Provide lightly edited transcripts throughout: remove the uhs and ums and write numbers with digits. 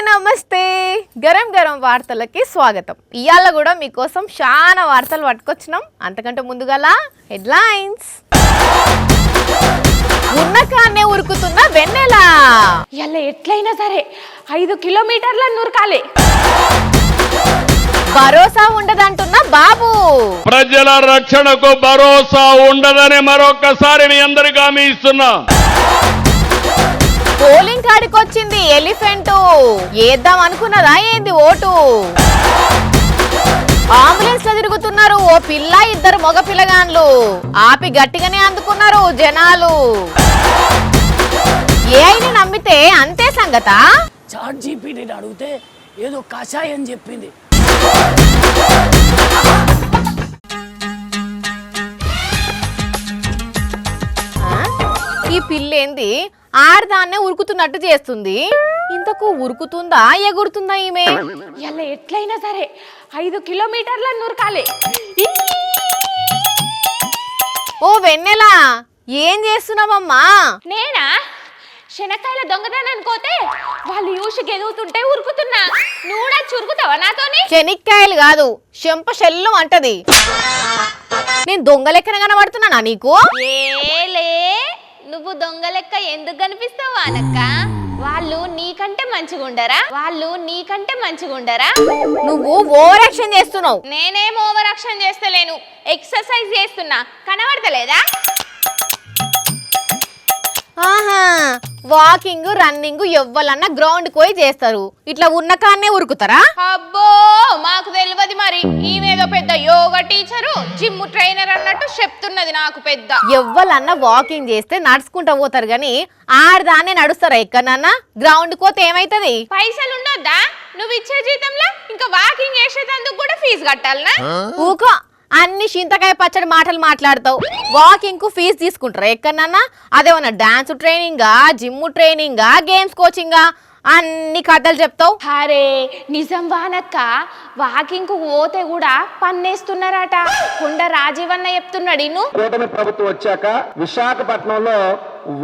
నమస్తే గరం గరం వార్తలకి స్వాగతం. ఇయాల కూడా మీకోసం చాలా వార్తలు పట్టుకొచ్చినాం. అంతకంటే ముందుగాల హెడ్లైన్స్. ఉన్నకాన్నే ఉరుకుతున్న వెన్నెల ఇయాల ఎట్లయినా సరే 5 కిలోమీటర్ల నురకాలి. భరోసా ఉండదంటున్న బాబు. ప్రజల రక్షణకు భరోసా ఉండదని మరొకసారి మీ అందరికీ హామీ ఇస్తున్నా. పోలింగ్ కాడికి వచ్చింది ఎలిఫెంట్. ఏద్దాం అనుకున్నదా ఏంది ఓటు? అంబులెన్స్ లో తిరుగుతున్నారు ఓ పిల్ల ఇద్దరు మగ పిల్లగాన్లు. ఆపి గట్టిగానే అందుకున్నారు జనాలు. ఏఐని నమ్మితే అంతే సంగతా? చాట్ జీపీటీని అడిగితే ఏదో కషాయం చెప్పింది. ఈ పిల్లేంది ఆడదాన్నే ఉరుకుతున్నట్టు చేస్తుంది. ఇంతకు ఉరుకుతుందా ఎగురుతుందా ఈమె? ఇయాల ఎట్లయినా సరే 5 కిలోమీటర్ల నురకాలి. ఓ వెన్నెల, ఏం చేస్తున్నావమ్మా? నేనా శనక్కాయల దొంగతనానికి పోతే వాళ్ళు యూషకి ఎదుగుతుంటే ఉరుకుతున్నా. నువ్వు కూడా చురుకుతావా నాతోని? శనిక్కాయలు కాదు, చెంప షెల్లు అంటది. నేను దొంగ లెక్కన కనబడుతున్నానా నీకు? ఏలే, నువ్వు దొంగ లెక్క ఎందుకు కనిపిస్తావు అనక్క? వాళ్ళు నీకంటే మంచిగా ఉండరా? నువ్వు ఓవర్ యాక్షన్ చేస్తున్నావు. నేనేం ఓవర్ యాక్షన్ చేస్తలేను, ఎక్సర్సైజ్ చేస్తున్నా. కనబడతలేదా? ఆహా, వాకింగ్ రన్నింగ్ ఎవ్వలన్నా గ్రౌండ్ పోయి చేస్తారు. ఇట్లా ఉన్న కాన్నే ఉరుకుతారా? అబ్బో, మాకు తెలియదు మరి. ఈమెదో పెద్ద యోగా టీచరు, జిమ్ ట్రైనర్ అన్నట్టు చెప్తున్నది నాకు పెద్ద. ఎవ్వలన్నా వాకింగ్ చేస్తే నడుచుకుంటా పోతారు గాని ఆడదాన్నే నడుస్తారా ఎక్కడన్నా? గ్రౌండ్ పోతే ఏమైతుంది? పైసలు ఉండొద్దా? నువ్వు ఇచ్చే జీతంలో ఇంకా వాకింగ్ చేసేటందుకు కూడా ఫీజు కట్టాలనా? ఊకో, అన్ని చింతకాయ పచ్చడి మాటలు మాట్లాడతావు. వాకింగ్ కు ఫీజు తీసుకుంటారా ఎక్కడన్నా? అదేమన్నా డాన్స్ ట్రైనింగా, జిమ్ ట్రైనింగా, గేమ్స్ కోచింగా? అన్ని కథలు చెప్తావు. అరే నిజం వానక్క, వాకింగ్ కు పోతే కూడా పన్నేస్తున్నారట. కుండ రాజీవన్న చెప్తున్నాడు. కూటమి ప్రభుత్వం వచ్చాక విశాఖపట్నంలో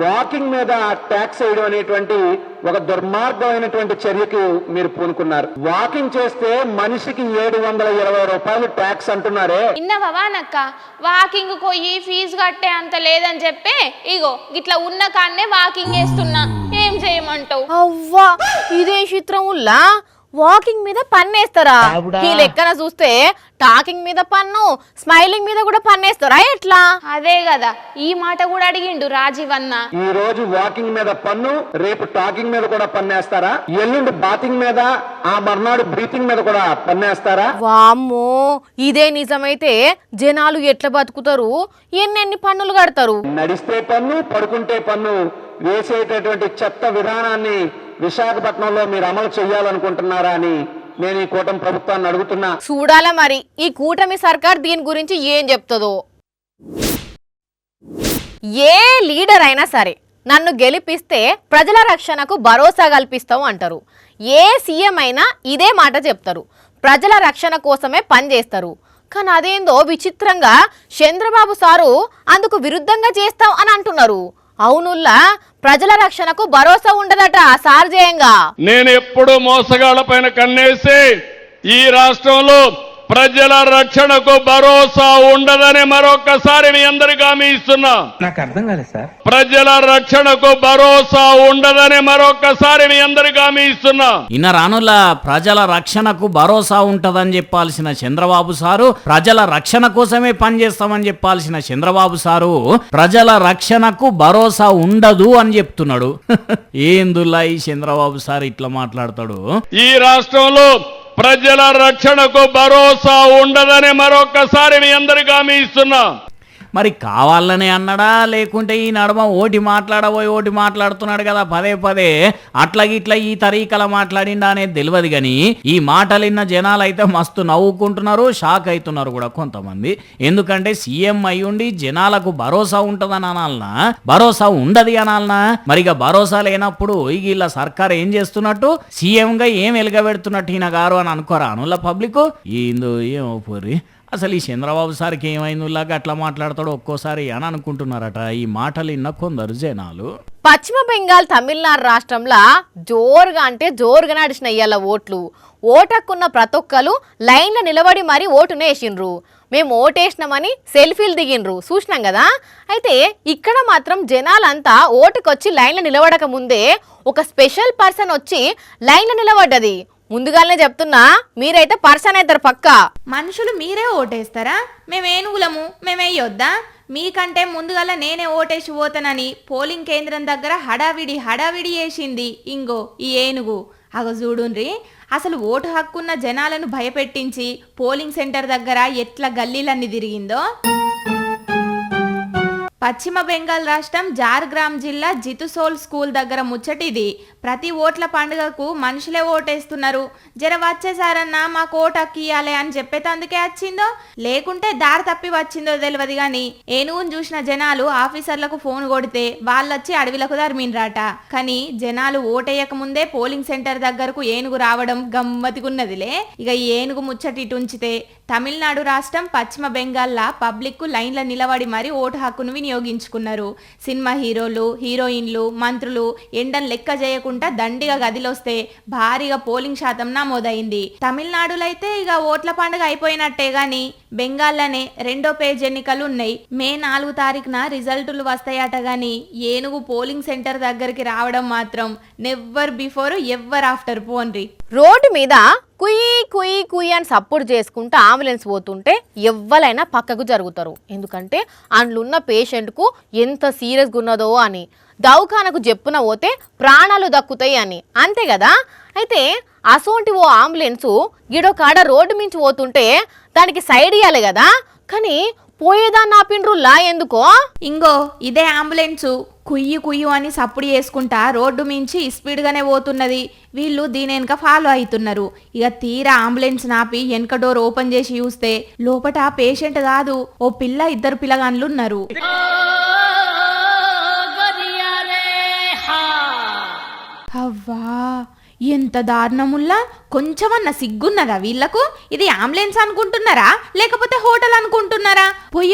వాకింగ్ మీద ట్యాక్స్ వేయడం అనేటువంటి ఒక దుర్మార్గమైనటువంటి చర్యకు మీరు పూనుకున్నారు. వాకింగ్ చేస్తే మనిషికి 720 రూపాయలు ట్యాక్స్ అంటున్నారే. ఇన్నవా వానక్క, వాకింగ్ పోయి ఫీజు కట్టే అంత లేదని చెప్పి ఇగో గిట్లా ఉన్న కాన్నే వాకింగ్ చేస్తున్నా. ఏం చేయమంటావు? అవ్వా, ఇదే చిత్రముల్లా వాకింగ్ మీద పన్నేస్తారా? ఈ లెక్కన చూస్తే టాకింగ్ మీద పన్ను, స్మైలింగ్ మీద కూడా పన్నేస్తారా ఎట్లా? అదే కదా, ఈ మాట కూడా అడిగిండు రాజీవన్న. ఈ రోజు వాకింగ్ మీద పన్ను, రేపు టాకింగ్ మీద కూడా పన్నేస్తారా? ఎల్లుండి బాతింగ్ మీద, ఆ మర్నాడు బ్రీతింగ్ మీద కూడా పన్నేస్తారా? వామ్మో, ఇదే నిజమైతే జనాలు ఎట్లా బతుకుతారు? ఎన్నెన్ని పన్నులు కడతారు? నడిస్తే పన్ను, పడుకుంటే పన్ను వేసేటటువంటి చెత్త విధానాన్ని విశాఖపట్నంలో మీరు అమలు చేయాలనుకుంటున్నారా అని నేను ఈ కూటమి ప్రభుత్వాన్ని అడుగుతున్నా. చూడాలా మరి ఈ కూటమి సర్కార్ దీని గురించి ఏం చెప్తుందో. ఏ లీడర్ అయినా సరే నన్ను గెలిపిస్తే ప్రజల రక్షణకు భరోసా కల్పిస్తాం అంటారు. ఏ సీఎం అయినా ఇదే మాట చెప్తారు. ప్రజల రక్షణ కోసమే పనిచేస్తారు. కానీ అదేందో విచిత్రంగా చంద్రబాబు సారు అందుకు విరుద్ధంగా చేస్తాం అని అంటున్నారు. అవునుల్లా, ప్రజల రక్షణకు భరోసా ఉండదట సార్ జయంగా. నేను ఎప్పుడు మోసగాళ్ల పైన కన్నేసి ఈ రాష్ట్రంలో ప్రజల రక్షణకు భరోసా ఉండదని మరొకసారి మీ అందరికీ హామీ ఇస్తున్నా. నాకు అర్థం కాలేదు సార్. ప్రజల రక్షణకు భరోసా ఉండదని మరొకసారి మీ అందరికీ హామీ ఇస్తున్నా. ఇన్న రానుల ప్రజల రక్షణకు భరోసా ఉంటదని చెప్పాల్సిన చంద్రబాబు సారు, ప్రజల రక్షణ కోసమే పనిచేస్తామని చెప్పాల్సిన చంద్రబాబు సారు ప్రజల రక్షణకు భరోసా ఉండదు అని చెప్తున్నాడు. ఏందుల్లా ఈ చంద్రబాబు సార్ ఇట్లా మాట్లాడతాడు? ఈ రాష్ట్రంలో ప్రజల రక్షణకు భరోసా ఉండదని మరొకసారి మీ అందరికీ హామీ ఇస్తున్నా. మరి కావాలనే అన్నాడా, లేకుంటే ఈ నడమ ఓటి మాట్లాడబోయి ఓటి మాట్లాడుతున్నాడు కదా పదే పదే, అట్లా ఈ తరీకల మాట్లాడిండా అనేది తెలియదు. కానీ ఈ మాటలు విన్న జనాలు అయితే మస్తు నవ్వుకుంటున్నారు, షాక్ అవుతున్నారు కూడా కొంతమంది. ఎందుకంటే సీఎం అయ్యుండి జనాలకు భరోసా ఉంటదని అనాలనా, భరోసా ఉండదు అనాలనా? మరిగా భరోసా లేనప్పుడు వీళ్ళ సర్కార్ ఏం చేస్తున్నట్టు, సీఎంగా ఏం ఎలుగబెడుతున్నట్టు ఈయన గారు అని అనుకోరా అనుల పబ్లిక్? ఏందో ఏమో పోరి. అసలు ఈ చంద్రబాబు సార్కి ఏమైందిలాగా అట్లా మాట్లాడతాడో ఒక్కోసారి అని అనుకుంటున్నారట ఈ మాటలు విన్న కొందరు జనాలు. పశ్చిమ బెంగాల్ తమిళనాడు రాష్ట్రంలో జోరుగా నడిచిన ఇయ్యాల ఓటక్కున్న ప్రతి ఒక్కరు లైన్లో నిలబడి మరీ ఓటునే వేసిండ్రు. మేము ఓటేసినామని సెల్ఫీలు దిగిండ్రు చూసినాం కదా. అయితే ఇక్కడ మాత్రం జనాలంతా ఓటుకొచ్చి లైన్లో నిలబడక ముందే ఒక స్పెషల్ పర్సన్ వచ్చి లైన్లో నిలబడ్డది. ముందుగానే చెప్తున్నా, మీరైతే పర్సన్ అవుతారు పక్కా. మనుషులు మీరే ఓటేస్తారా? మేమేనుగులము, మేమేయొద్దా? మీకంటే ముందుగల నేనే ఓటేసి పోతానని పోలింగ్ కేంద్రం దగ్గర హడావిడి చేసింది ఇంగో ఈ ఏనుగు. అగ చూడుండ్రి, అసలు ఓటు హక్కున్న జనాలను భయపెట్టించి పోలింగ్ సెంటర్ దగ్గర ఎట్లా గల్లీలన్నీ తిరిగిందో. పశ్చిమ బెంగాల్ రాష్ట్రం జార్గ్రామ్ జిల్లా జితుసోల్ స్కూల్ దగ్గర ముచ్చటిది. ప్రతి ఓట్ల పండుగకు మనుషులే ఓటేస్తున్నారు. జర వచ్చేసారన్నా మాకు ఓటు హక్కియాలే అని చెప్పేతందుకే వచ్చిందో లేకుంటే దారి తప్పి వచ్చిందో తెలియదు గాని ఏనుగును చూసిన జనాలు ఆఫీసర్లకు ఫోన్ కొడితే వాళ్ళొచ్చి అడవిలకు ధర్మిన్రాట. కానీ జనాలు ఓటేయక ముందే పోలింగ్ సెంటర్ దగ్గరకు ఏనుగు రావడం గమ్మతిగున్నదిలే. ఇక ఈ ఏనుగు ముచ్చటి ఇటుంచితే తమిళనాడు రాష్ట్రం పశ్చిమ బెంగాల్లా పబ్లిక్ లైన్ల నిలబడి మరీ ఓటు హక్కును వినియోగించుకున్నారు. సినిమా హీరోలు, హీరోయిన్లు, మంత్రులు ఎండను లెక్క చేయకుండా దండిగా గదిలొస్తే భారీగా పోలింగ్ శాతం నమోదైంది. తమిళనాడులో అయితే ఇక ఓట్ల పండుగ అయిపోయినట్టే గాని బెంగాల్లోనే రెండో పేజ్ ఎన్నికలు ఉన్నాయి. మే 4 తారీఖున రిజల్టులు వస్తాయట. గాని ఏనుగు పోలింగ్ సెంటర్ దగ్గరికి రావడం మాత్రం నెవర్ బిఫోర్ ఎవర్ ఆఫ్టర్ పోన్రి. రోడ్డు మీద కుయ్యి అని సపోర్ట్ చేసుకుంటూ అంబులెన్స్ పోతుంటే ఎవ్వరైనా పక్కకు జరుగుతారు. ఎందుకంటే అందులో పేషెంట్కు ఎంత సీరియస్గా ఉన్నదో అని, దవాఖానకు చెప్పున పోతే ప్రాణాలు దక్కుతాయి అని, అంతే కదా. అయితే అసోంటి ఓ అంబులెన్సు గిడో కాడ రోడ్డు మించి పోతుంటే దానికి సైడ్ ఇవ్వాలి కదా. కానీ పోయేదాన్ని ఆపిండ్రులా ఎందుకో. ఇంగో ఇదే అంబులెన్సు కుయ్యి అని సప్పుడు చేసుకుంటా రోడ్డు మించి స్పీడ్గానే పోతున్నది. వీళ్ళు దీని వెనక ఫాలో అవుతున్నారు. ఇక తీరా అంబులెన్స్ నాపి వెనక డోర్ ఓపెన్ చేసి చూస్తే లోపట పేషెంట్ కాదు, ఓ పిల్ల, 2 పిల్లగాన్లు ఉన్నారు. అవ్వా ఎంత దారుణముల్లా! కొంచెమన్నా సిగ్గున్నదా వీళ్లకు? ఇది అంబులెన్స్ అనుకుంటున్నారా లేకపోతే హోటల్ అనుకుంటున్నారా?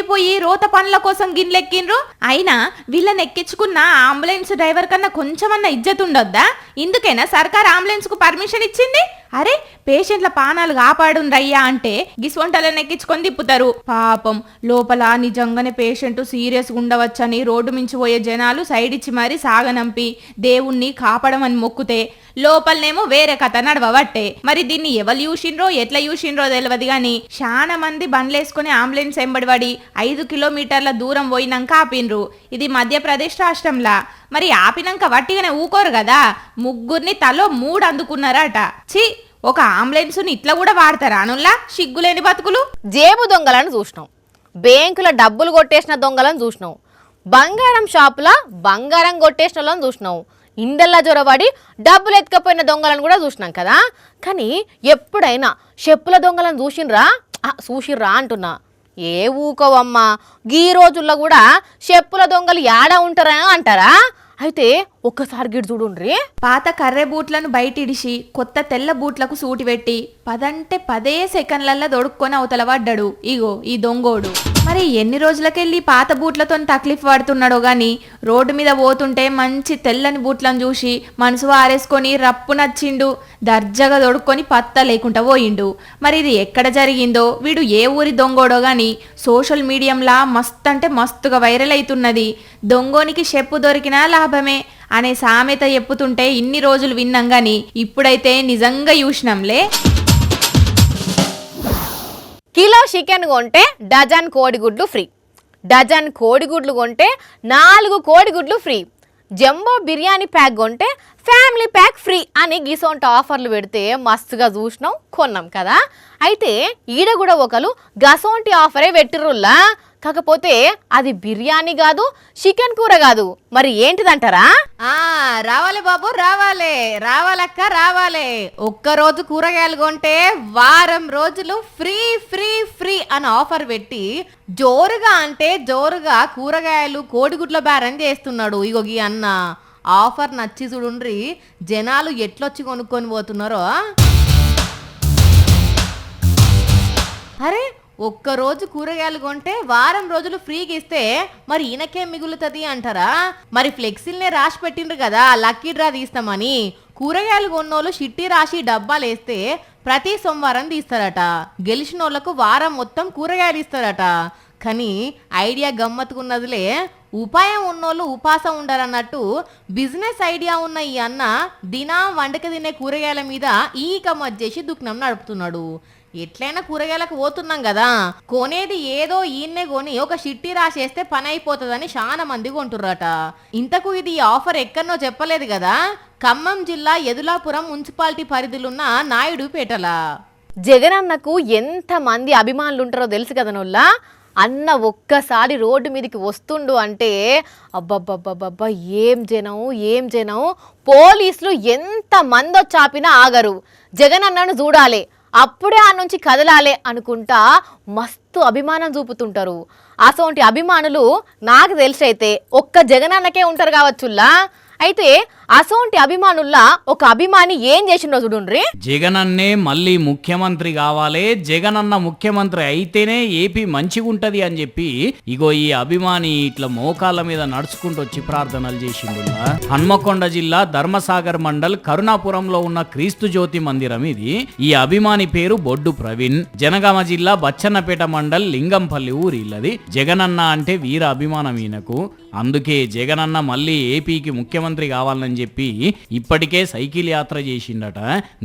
పోయి రోత పనుల కోసం గిన్నెలెక్కిండ్రు. అయినా వీళ్ళని ఎక్కించుకున్న అంబులెన్స్ డ్రైవర్ కన్నా కొంచెమన్నా ఇజ్జత్ ఉండొద్దా? ఇందుకైనా సర్కార్ అంబులెన్స్ కు పర్మిషన్ ఇచ్చింది. అరే పేషెంట్ల పానాలు కాపాడుండ్రయ్యా అంటే గిస్వంటలను ఎక్కించుకొని తిప్పుతారు. పాపం లోపల నిజంగానే పేషెంట్ సీరియస్గా ఉండవచ్చని రోడ్డు మించి పోయే జనాలు సైడ్ ఇచ్చి మరీ సాగనంపి దేవుణ్ణి కాపాడమని మొక్కుతే లోపలనేమో వేరే కథ నడవబట్టే. మరి దీన్ని ఎవరు చూసిండ్రో ఎట్లా చూసిండ్రో తెలియదు గాని చాలా మంది బండ్లేసుకుని అంబులెన్స్ ఎంబడిపడి 5 కిలోమీటర్ల దూరం పోయినాక ఆపిండ్రు. ఇది మధ్యప్రదేశ్ రాష్ట్రంలా. మరి ఆపినాక వట్టిగానే ఊకోరు కదా. 3 తలో 3 అందుకున్నారట. ఛీ, ఒక అంబులెన్స్ని ఇట్లా కూడా వాడతారా అనుల్లా? సిగ్గులేని బతుకులు. జేబు దొంగలను చూసినాం, బ్యాంకుల డబ్బులు కొట్టేసిన దొంగలను చూసినాం, బంగారం షాపుల బంగారం కొట్టేసిన వాళ్ళని చూసినాం, ఇండల్లా జొరబడి డబ్బులు ఎత్తుకపోయిన దొంగలను కూడా చూసినాం కదా. కానీ ఎప్పుడైనా చెప్పుల దొంగలను చూసిర్రా అంటున్నా. ఏ ఊకోవమ్మా, గీ రోజుల్లో కూడా చెప్పుల దొంగలు యాడ ఉంటారా అంటారా? అయితే ఒక్కసారి గిడు చూడుండ్రి. పాత కర్రె బూట్లను బయటిడిసి కొత్త తెల్ల బూట్లకు సూటి పెట్టి 10 సెకండ్లల్లో దొడుక్కొని అవతల పడ్డాడు ఇగో ఈ దొంగోడు. మరి ఎన్ని రోజులకెళ్ళి పాత బూట్లతో తక్లీఫ్ పడుతున్నాడో గాని రోడ్డు మీద పోతుంటే మంచి తెల్లని బూట్లను చూసి మనసు ఆరేసుకొని రప్పు నచ్చిండు. దర్జాగా దొడుక్కొని పత్తా లేకుండా పోయిండు. మరి ఇది ఎక్కడ జరిగిందో, వీడు ఏ ఊరి దొంగోడో గాని సోషల్ మీడియంలా మస్తు అంటే మస్తుగా వైరల్ అవుతున్నది. దొంగోనికి చెప్పు దొరికినా లాభమే అనే సామెత చెప్పుతుంటే ఇన్ని రోజులు విన్నాం గాని ఇప్పుడైతే నిజంగా చూసినాంలే. కిలో చికెన్ కొంటే డజన్ కోడిగుడ్లు ఫ్రీ, డజన్ కోడిగుడ్లు కొంటే 4 కోడిగుడ్లు ఫ్రీ, జంబో బిర్యానీ ప్యాక్ కొంటే ఫ్యామిలీ ప్యాక్ ఫ్రీ అని గిసొంటి ఆఫర్లు పెడితే మస్తుగా చూసినాం, కొన్నాం కదా. అయితే ఈడ కూడా ఒకరు గసొంటి ఆఫరే పెట్టిర్రుల్లా. కాకపోతే అది బిర్యానీ కాదు, చికెన్ కూర కాదు. మరి ఏంటిదంటారా? రావాలి బాబు, రావాలక్క రావాలి. ఒక్కరోజు కూరగాయలు కొంటే వారం రోజులు ఫ్రీ ఫ్రీ ఫ్రీ అని ఆఫర్ పెట్టి జోరుగా అంటే జోరుగా కూరగాయలు కోడిగుడ్ల బేరం చేస్తున్నాడు. ఇగోగి అన్న ఆఫర్ నచ్చి చూడుండ్రి జనాలు ఎట్లొచ్చి కొనుక్కొని పోతున్నారో. అరే ఒక్కరోజు కూరగాయలు కొంటే వారం రోజులు ఫ్రీగా ఇస్తే మరి ఈయనకేం మిగులుతుంది అంటారా? మరి ఫ్లెక్సీలనే రాసి పెట్టిండ్రు కదా లక్కీ డ్రా తీస్తామని. కూరగాయలు కొన్నోళ్ళు చిట్టి రాసి డబ్బాలు వేస్తే ప్రతి సోమవారం తీస్తారట. గెలిచిన వాళ్ళకు వారం మొత్తం కూరగాయలు ఇస్తారట. కానీ ఐడియా గమ్మత్తుకున్నదిలే. ఉపాయం ఉన్నోళ్ళు ఉపాసం ఉండరన్నట్టు బిజినెస్ ఐడియా ఉన్న ఈ అన్న దినం వంటకి తినే కూరగాయల మీద ఈ కమ్మత్ చేసి దుఃఖం నడుపుతున్నాడు. ఎట్లయినా కూరగాయలకు పోతున్నాం కదా, కొనేది ఏదో ఈయన్నే కొని ఒక చిట్టి రాసేస్తే పని అయిపోతుందని చాలా మంది కొంటుర్రట. ఇంతకు ఇది ఈ ఆఫర్ ఎక్కడనో చెప్పలేదు కదా, ఖమ్మం జిల్లా యదులాపురం మున్సిపాలిటీ పరిధిలున్న నాయుడుపేటల. జగనన్నకు ఎంత మంది అభిమానులు ఉంటారో తెలుసు కదా నోళ్ళ. అన్న ఒక్కసారి రోడ్డు మీదకి వస్తుండు అంటే అబ్బబ్బబ్బబ్బబ్బా ఏం జనం. పోలీసులు ఎంత మంది వచ్చాపినా ఆగరు. జగనన్నను చూడాలి, అప్పుడే ఆ నుంచి కదలాలే అనుకుంటా మస్తు అభిమానం చూపుతుంటారు. అసోంటి అభిమానులు నాకు తెలిసైతే ఒక్క జగనన్నకే ఉంటారు కావచ్చుల్లా. అయితే అసోంటి అభిమానుల్లా ఒక అభిమాని ఏం చేసిండో చూడుండ్రి. జగనన్నే మళ్ళీ ముఖ్యమంత్రి కావాలి, జగనన్న ముఖ్యమంత్రి అయితేనే ఏపీ మంచిగుంటది అని చెప్పి ఇగో ఈ అభిమాని ఇట్లా మోకాళ్ళ మీద నడుచుకుంటూ వచ్చి ప్రార్థనలు చేసిండు. హన్మకొండ జిల్లా ధర్మసాగర్ మండల్ కరుణాపురంలో ఉన్న క్రీస్తు జ్యోతి మందిరం ఇది. ఈ అభిమాని పేరు బొడ్డు ప్రవీణ్. జనగామ జిల్లా బచ్చన్నపేట మండల్ లింగంపల్లి ఊరిల్లది. జగనన్న అంటే వీర అభిమానం ఈయనకు. అందుకే జగనన్న మళ్ళీ ఏపీకి ముఖ్యమంత్రి కావాలని చెప్పి ఇప్పటికే సైకిల్ యాత్ర చేసిండట.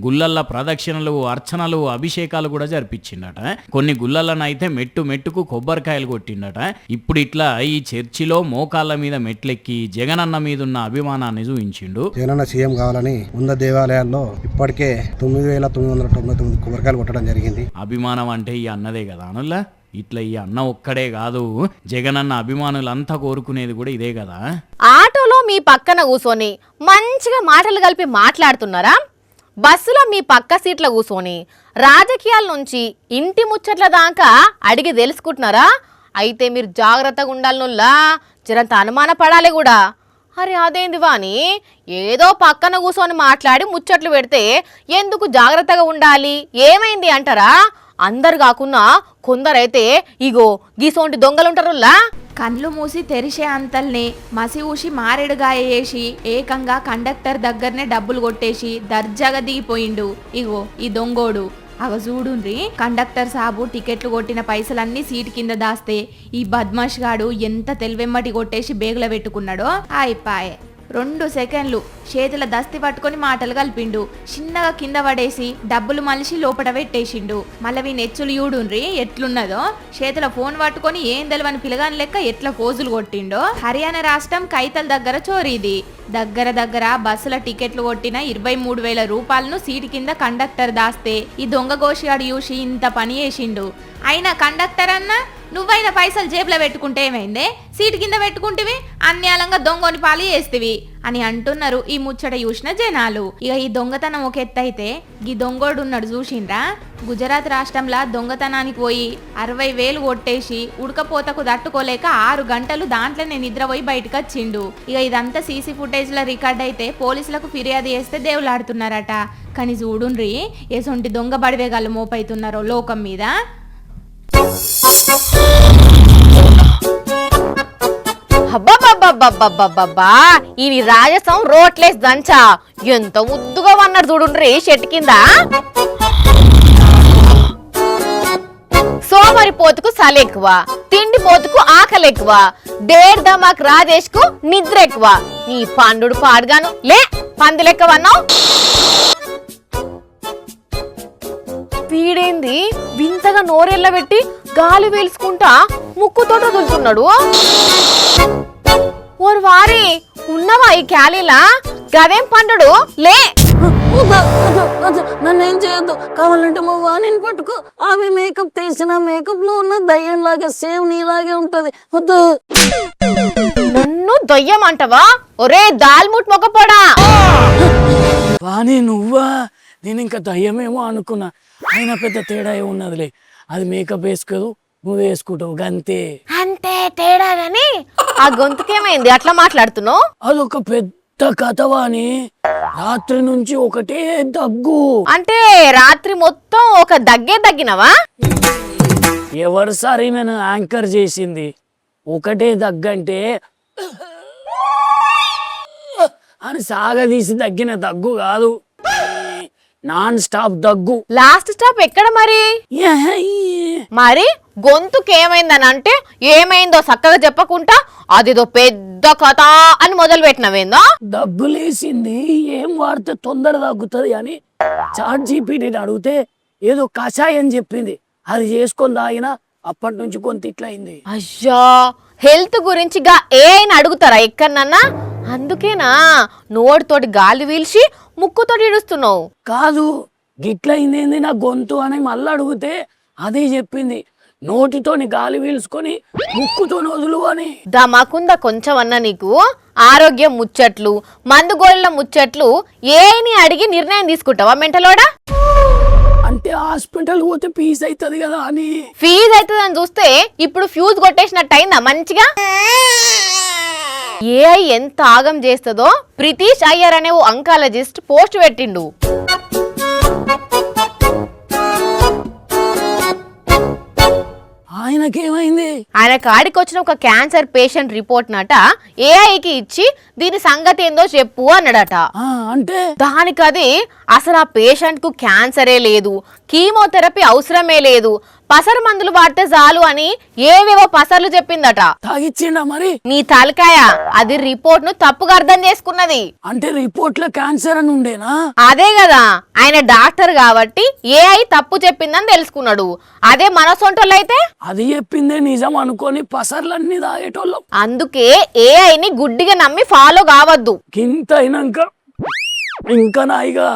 గుళ్ళల్ల ప్రదక్షిణలు, అర్చనలు, అభిషేకాలు కూడా జరిపించిండట. కొన్ని గుళ్ళలను అయితే మెట్టుకు కొబ్బరికాయలు కొట్టిండట. ఇప్పుడు ఇట్లా ఈ చర్చిలో మోకాళ్ళ మీద మెట్లెక్కి జగనన్న మీద ఉన్న అభిమానాన్ని చూపించిండు. జగనన్న సీఎం కావాలని ఉన్న దేవాలయాల్లో ఇప్పటికే 9,999 కొబ్బరికాయలు కొట్టడం జరిగింది. అభిమానం అంటే ఈ అన్నదే కదా అనుల్లా. ఇట్లా ఈ అన్న ఒక్కడే కాదు, జగనన్న అభిమానులంతా కోరుకునేది కూడా ఇదే కదా. ఆటోలో మీ పక్కన కూర్చొని మంచిగా మాటలు కలిపి మాట్లాడుతున్నారా? బస్సులో మీ పక్క సీట్ల కూర్చొని రాజకీయాల నుంచి ఇంటి ముచ్చట్ల దాకా అడిగి తెలుసుకుంటున్నారా? అయితే మీరు జాగ్రత్తగా ఉండాలనుల్లా, జరంత అనుమాన పడాలి కూడా. అరే అదేంది వాని ఏదో పక్కన కూర్చొని మాట్లాడి ముచ్చట్లు పెడితే ఎందుకు జాగ్రత్తగా ఉండాలి, ఏమైంది అంటారా? అందరు కాకున్నా కొందరైతే ఇగో గీసోంటి దొంగలుంటారులా. కండ్లు మూసి తెరిసే అంతల్ని మసి ఊసి మారేడుగాయ వేసి ఏకంగా కండక్టర్ దగ్గరనే డబ్బులు కొట్టేసి దర్జాగా దిగిపోయిండు ఇగో ఈ దొంగోడు. అగ చూడుండ్రి, కండక్టర్ సాబు టికెట్లు కొట్టిన పైసలన్నీ సీటు కింద దాస్తే ఈ బద్మాష్ గాడు ఎంత తెలివెమ్మటి కొట్టేసి బేగుల పెట్టుకున్నాడో. అయిపాయే 2 సెకండ్లు చేతుల దస్తి పట్టుకొని మాటలు కలిపిండు. చిన్నగా కింద పడేసి డబ్బులు మలిసి లోపల పెట్టేసిండు. మళ్ళీ నెచ్చులు చూడుండ్రి ఎట్లున్నదో. చేతుల ఫోన్ పట్టుకొని ఏం తెలవని పిలగాని లెక్క ఎట్లా పోజులు కొట్టిండో. హర్యానా రాష్ట్రం కైతల్ దగ్గర చోరీది. దగ్గర బస్సుల టికెట్లు కొట్టిన 23,000 రూపాయలను సీటు కింద కండక్టర్ దాస్తే ఈ దొంగ గోషిగాడు చూసి ఇంత పని చేసిండు. అయినా కండక్టర్ అన్న నువ్వైనా పైసలు జేబులో పెట్టుకుంటే ఏమైందే, సీటు కింద పెట్టుకుంటేవి అన్యాలంగా దొంగని పాలు చేస్తేవి అని అంటున్నారు ఈ ముచ్చట చూసిన జనాలు. ఇక ఈ దొంగతనం ఒక ఎత్తైతే ఈ దొంగోడు ఉన్నాడు చూసిండ్రా. గుజరాత్ రాష్ట్రంలో దొంగతనానికి పోయి 60,000 కొట్టేసి ఉడకపోతకు తట్టుకోలేక 6 గంటలు దాంట్లోనే నిద్రపోయి బయటకు వచ్చిండు. ఇక ఇదంతా సీసీ ఫుటేజ్ లో రికార్డ్ అయితే పోలీసులకు ఫిర్యాదు చేస్తే దేవులాడుతున్నారట. కానీ చూడుండ్రి ఏసొంటి దొంగ బడివేగాళ్ళు మోపైతున్నారో లోకం మీద. అబ్బబ్బబ్బబ్బబ్బబ్బబ్బా ఈ రాజసం రోట్లేస్ దంచా ఎంత ముద్దుగా వన్నారు చూడుండ్రి చెట్టు కింద. సోమరి పోతుకు సలి ఎక్కువ, తిండి పోతుకు ఆకలి ఎక్కువ, డేర్ దమాక్ రాజేష్ కు నిద్ర ఎక్కువ. నీ పండు పాడుగాను లే పంది లెక్క వన్నావు. వీడేంది వింతగా నోరెళ్ళ పెట్టి గాలి వేల్చుకుంటా ముక్కుతోట దులుతున్నాడు. ఓరు వారి ఉన్నవా ఈ క్యాలీలా? గదేం పండు లే. నన్నేం చేయొద్దు, కావాలంటే మా వాణిని పట్టుకో. ఆమె మేకప్ తీసిన మేకప్ లో ఉన్న దయ్యం లాగా సేమ్ నీలాగే ఉంటది. వద్దు. నన్ను దయ్యం అంటవా? ఒరే దాల్ముట్ మొగపోడా. వాణి నువ్వా? నేను ఇంకా దయ్యమేమో అనుకున్నా. అయినా పెద్ద తేడా ఉన్నదిలే. అది మేకప్ వేసుకోదు, నువ్వు వేసుకుంటావు గంతే. అంతే తేడా గాని ఆ గొంతుకేమైంది అట్లా మాట్లాడుతున్నావు? అదొక పెద్ద కథ వాణి. రాత్రి నుంచి ఒకటే దగ్గు. అంటే రాత్రి మొత్తం ఒక దగ్గే దగ్గినవా? ఎవరు సార్ ఈమెను యాంకర్ చేసింది? ఒకటే దగ్గంటే అని సాగదీసి దగ్గిన దగ్గు కాదు, నాన్ స్టాప్ దగ్గు. లాస్ట్ స్టాప్ ఎక్కడ మరి? మరి గొంతుకు ఏమైందని అంటే ఏమైందో చక్కగా చెప్పకుండా అదిదో పెద్ద కథ అని మొదలు పెట్టినవేందో. దగ్గులేసింది, ఏం వాడితే తొందర తగ్గుతుంది అని చాట్ జీపీటీని అడిగితే ఏదో కషాయం చెప్పింది, అది చేసుకొని తాగినా అప్పటి నుంచి కొంత ఇట్లయింది. అయ్యా, హెల్త్ గురించిగా ఏఐని అడుగుతారా ఎక్కడన్నా? అందుకేనా నోటితోటి గాలి వీల్చి ముక్కుతోటి ఇడుస్తున్నావు? కాదు, గిట్లయింది నా గొంతు అని మళ్ళీ అడిగితే అదే చెప్పింది, నోటితోని గాలి పీల్చుకొని ముక్కుతోని వదులు అని. దమాకుందా కొంచెం అన్నా నీకు? ఆరోగ్యం ముచ్చట్లు, మందు గోళ్ళ ముచ్చట్లు ఏఐని అడిగి నిర్ణయం తీసుకుంటావా మెంటలోడా? అంటే హాస్పిటల్ పోతే ఫీజు అవుతుంది కదా అని. ఫీజు అవుతుందని చూస్తే ఇప్పుడు ఫ్యూజ్ కొట్టేసినట్టు అయిందా మంచిగా? ఏఐ ఎంత ఆగం చేస్తుందో ప్రితీష్ అయ్యర్ అనే ఓ అంకాలజిస్ట్ పోస్ట్ పెట్టిండు. ఆయనకేమైంది? ఆయన కాడికి వచ్చిన ఒక క్యాన్సర్ పేషెంట్ రిపోర్ట్ నట ఏఐకి ఇచ్చి దీని సంగతి ఏందో చెప్పు అన్నాడట. అంటే దానికి అది అసలు ఆ పేషెంట్ కు క్యాన్సరే లేదు, కీమోథెరపీ అవసరమే లేదు, పసరు మందులు వాడితే చాలు అని ఏవేవో పసర్లు చెప్పిందట. తాగిచ్చిండా మరి? నీ తలకాయ, అది రిపోర్ట్ ను తప్పుగా అర్థం చేసుకున్నది. అంటే రిపోర్ట్ లో క్యాన్సర్ అని ఉండేనా? అదే కదా, ఆయన డాక్టర్ కాబట్టి ఏఐ తప్పు చెప్పిందని తెలుసుకున్నాడు. అదే మన సొంటోళ్ళైతే అది చెప్పిందే నిజం అనుకొని పసర్లన్నీ తాగేటోళ్ళం. అందుకే ఏఐని గుడ్డిగా నమ్మి ఫాలో కావద్దు. గింత అయినాక ఇంకా నాయిగా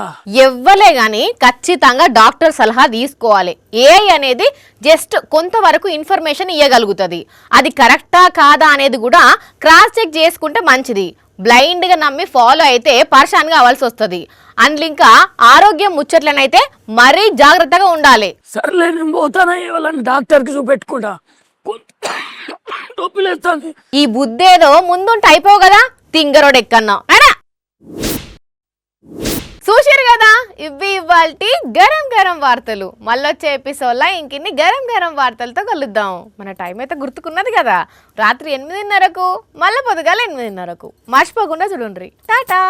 ఎవ్వలే గాని ఖచ్చితంగా డాక్టర్ సలహా తీసుకోవాలి. ఏఐ అనేది జస్ట్ కొంతవరకు ఇన్ఫర్మేషన్ ఇవ్వగలుగుతుంది, అది కరెక్టా కాదా అనేది కూడా క్రాస్ చెక్ చేసుకుంటే మంచిది. బ్లైండ్ గా నమ్మి ఫాలో అయితే పరేషాన్ కావాల్సి వస్తుంది. అందులో ఇంకా ఆరోగ్యం ముచ్చట్లనైతే మరీ జాగ్రత్తగా ఉండాలి. సర్లే, నేను పోతానా ఎవరన్నా డాక్టర్ కి చూపెట్టుకుంటా, టోపీలేస్తాను. ఈ బుద్ధేదో ముందుంటే అయిపోవు కదా, తింగరోడు ఎక్కన్నా. చూసారు కదా, ఇవి ఇవాల్టి గరం గరం వార్తలు. మళ్ళొచ్చే ఎపిసోడ్లో ఇంకిన్ని గరం గరం వార్తలతో కలుద్దాం. మన టైం అయితే గుర్తుకున్నది కదా, రాత్రి 8:30కు, మళ్ళీ పొద్దుగాల 8:30కు. మర్చిపోకుండా చూడండి. టాటా.